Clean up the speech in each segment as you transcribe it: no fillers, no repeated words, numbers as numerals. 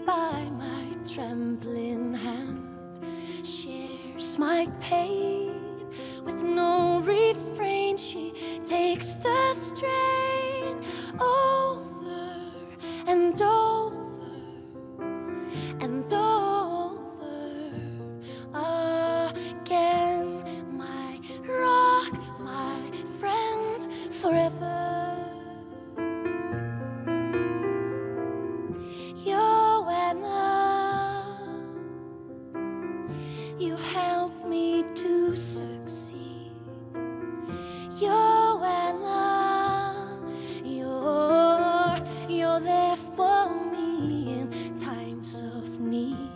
by my trembling hand, shares my pain with no refrain. She takes the strain over and over and over again. My rock, my friend forever. You help me to succeed. Joanna, you're there for me in times of need,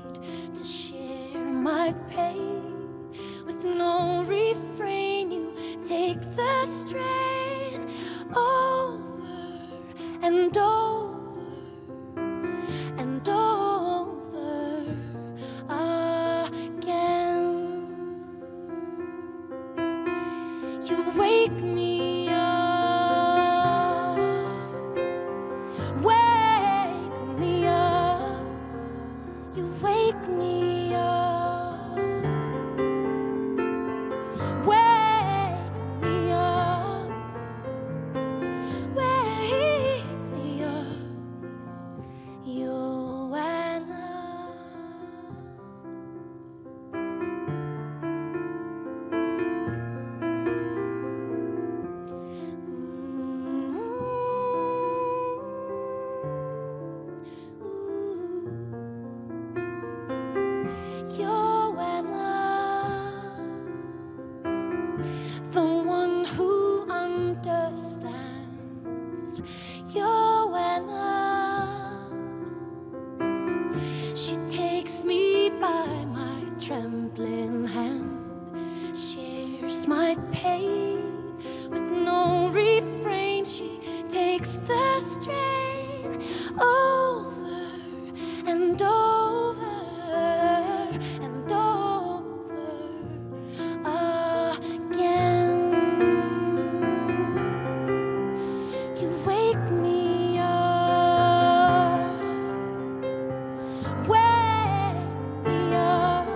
to share my pain with no refrain. You take the strain over and over and over again. You wake me up, wake me up. You wake me up, wake me up, wake me up. Joanna. Joanna, the one who understands. Joanna, she takes me by my trembling hand, shares my pain with no refrain. She takes the strain over and over and over again. You wake me up, wake me up.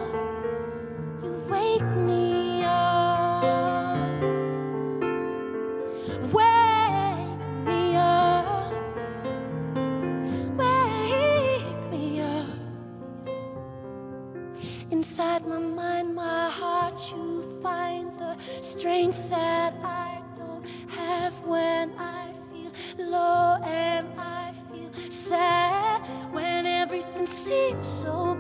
You wake me up, wake me up, wake me up. Inside my mind, my heart, you find the strength that I don't have when I feel low and I feel sad, when everything seems so